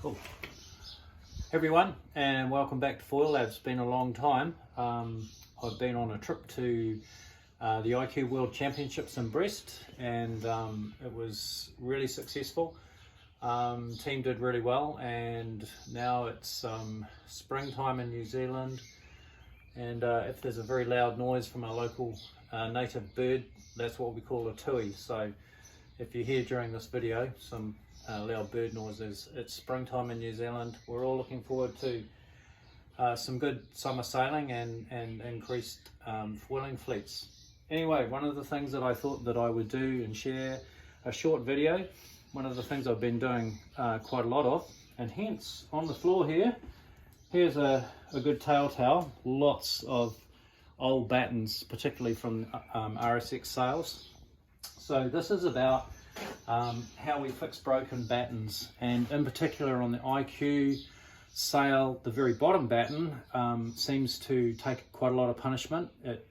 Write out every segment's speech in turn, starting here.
Cool. Hey everyone, and welcome back to Foil Lab. It's been a long time. I've been on a trip to the IQ World Championships in Brest, and it was really successful. Team did really well, and now it's springtime in New Zealand, and if there's a very loud noise from a local native bird, that's what we call a tui. So if you hear during this video some loud bird noises, it's springtime in New Zealand. We're all looking forward to some good summer sailing and increased foiling fleets. Anyway, one of the things that I thought that I would do and share a short video, one of the things I've been doing quite a lot of, and hence on the floor here's a good tail towel, lots of old battens, particularly from RSX sales. So this is about how we fix broken battens, and in particular on the IQ sail, the very bottom batten seems to take quite a lot of punishment. It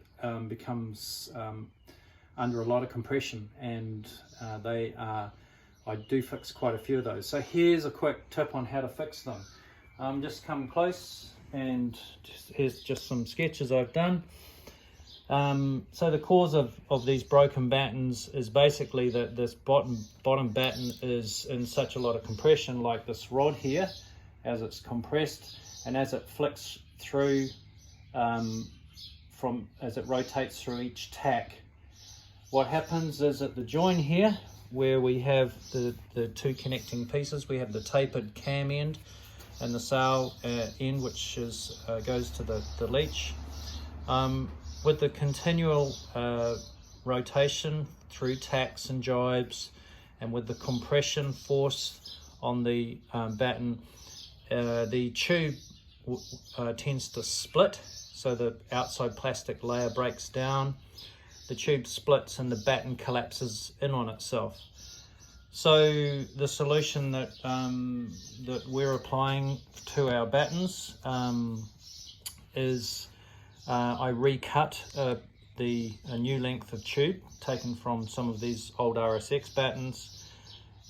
becomes under a lot of compression, and I do fix quite a few of those. So here's a quick tip on how to fix them. Just come close, and here's just some sketches I've done. So the cause of these broken battens is basically that this bottom batten is in such a lot of compression, like this rod here, as it's compressed, and as it flicks through, as it rotates through each tack, what happens is at the join here, where we have the two connecting pieces, we have the tapered cam end and the sail end, which is goes to the leech. With the continual rotation through tacks and jibes, and with the compression force on the batten, the tube tends to split, so the outside plastic layer breaks down, the tube splits, and the batten collapses in on itself. So the solution that we're applying to our battens is I recut a new length of tube taken from some of these old RSX battens,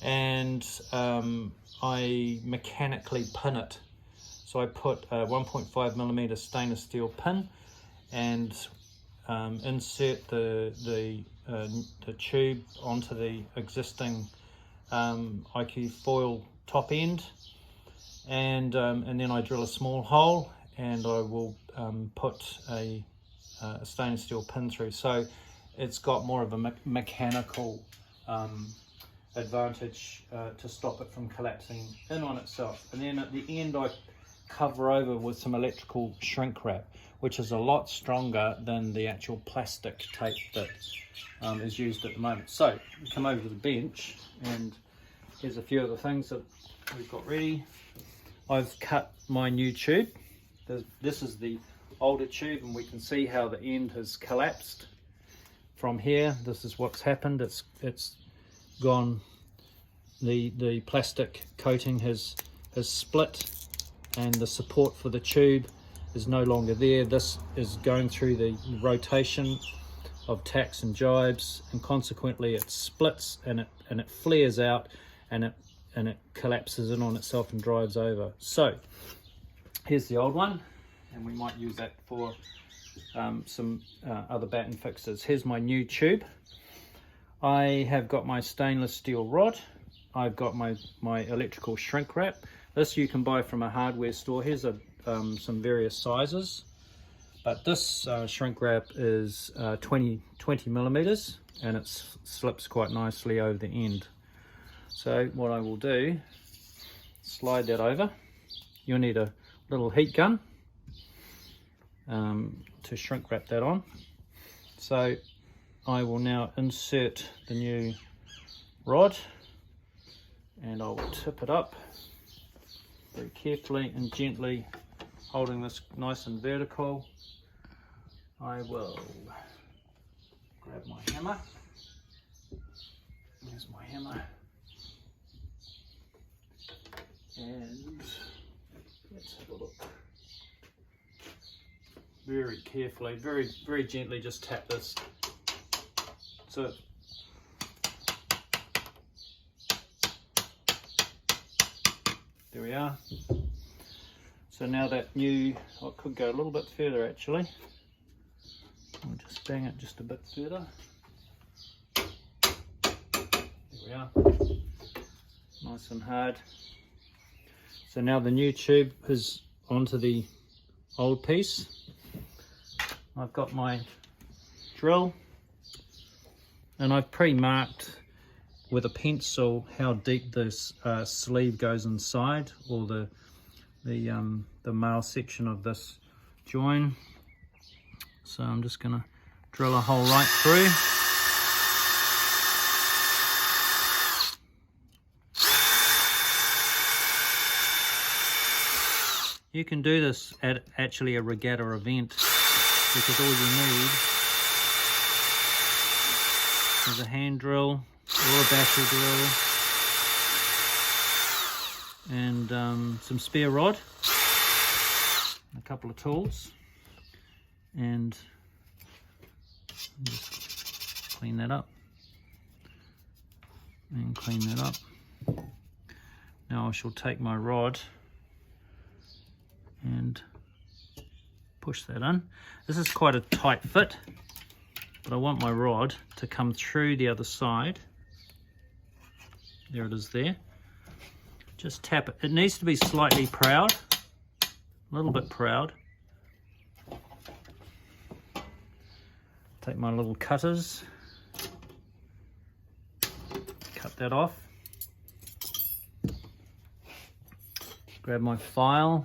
and I mechanically pin it. So I put a 1.5mm stainless steel pin and insert the tube onto the existing IQ foil top end, and then I drill a small hole, and I will put a stainless steel pin through. So it's got more of a mechanical advantage to stop it from collapsing in on itself. And then at the end I cover over with some electrical shrink wrap, which is a lot stronger than the actual plastic tape that is used at the moment. So we come over to the bench, and here's a few of the things that we've got ready. I've cut my new tube. This is the older tube, and we can see how the end has collapsed from here. This is what's happened. It's gone. The plastic coating has split, and the support for the tube is no longer there. This is going through the rotation of tacks and jibes, and consequently it splits, and it flares out, and it collapses in on itself and drives over. So here's the old one, and we might use that for some other batten fixes. Here's my new tube. I have got my stainless steel rod. I've got my electrical shrink wrap. This you can buy from a hardware store. Here's some various sizes, but this shrink wrap is 20mm, and it slips quite nicely over the end. So what I will do, slide that over. You'll need a little heat gun to shrink wrap that on. So I will now insert the new rod, and I will tip it up very carefully and gently, holding this nice and vertical. I will grab my hammer. There's my hammer, and let's have a look. Very carefully, very gently, just tap this. So There we are. So now that new, oh, it could go a little bit further actually. I'll just bang it just a bit further. There we are. Nice and hard. So now the new tube is onto the old piece. I've got my drill and I've pre-marked with a pencil how deep this sleeve goes inside, or the male section of this join. So I'm just going to drill a hole right through. You can do this at actually a regatta event, because all you need is a hand drill or a battery drill and some spare rod, a couple of tools, and just clean that up and clean that up. Now I shall take my rod and push that in. This is quite a tight fit, but I want my rod to come through the other side. There it is there. Just tap it. It needs to be slightly proud, a little bit proud. Take my little cutters, cut that off. Grab my file.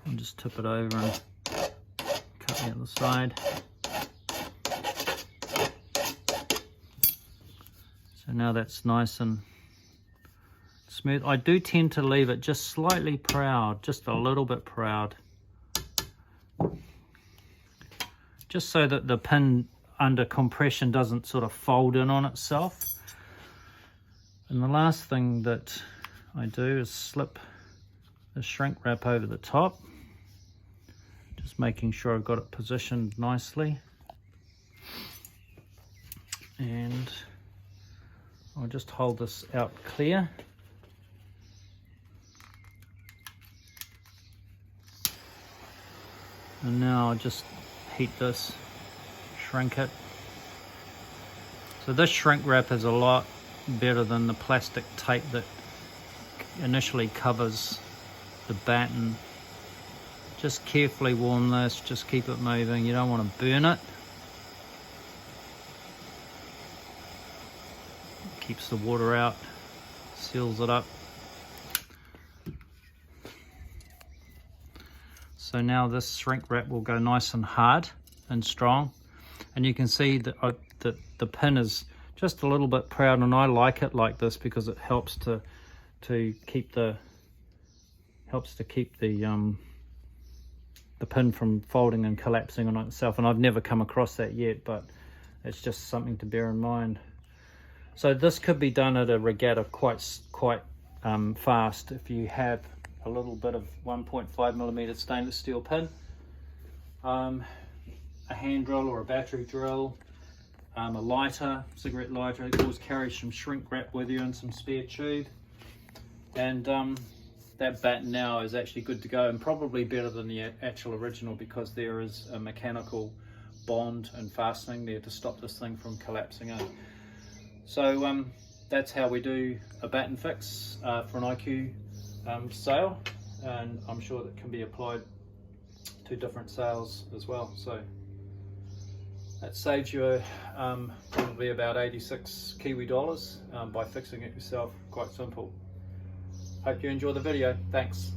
And just tip it over and cut the other side. So now that's nice and smooth. I do tend to leave it just slightly proud, just a little bit proud, just so that the pin under compression doesn't sort of fold in on itself. And the last thing that I do is slip the shrink wrap over the top, just making sure I've got it positioned nicely. And I'll just hold this out clear. And now I'll just heat this, shrink it. So this shrink wrap is a lot better than the plastic tape that initially covers the batten. Just carefully warm this, just keep it moving. You don't want to burn it. Keeps the water out, seals it up. So now this shrink wrap will go nice and hard and strong, and you can see that the pin is just a little bit proud, and I like it like this because it helps to keep the pin from folding and collapsing on itself. And I've never come across that yet, but it's just something to bear in mind. So this could be done at a regatta quite fast if you have a little bit of 1.5mm stainless steel pin, a hand drill or a battery drill, a lighter, cigarette lighter. Always carry some shrink wrap with you and some spare tube, and that batten now is actually good to go, and probably better than the actual original, because there is a mechanical bond and fastening there to stop this thing from collapsing in. So that's how we do a batten fix for an IQ sail, and I'm sure that can be applied to different sails as well. So that saves you probably about 86 Kiwi dollars by fixing it yourself. Quite simple. Hope you enjoy the video. Thanks.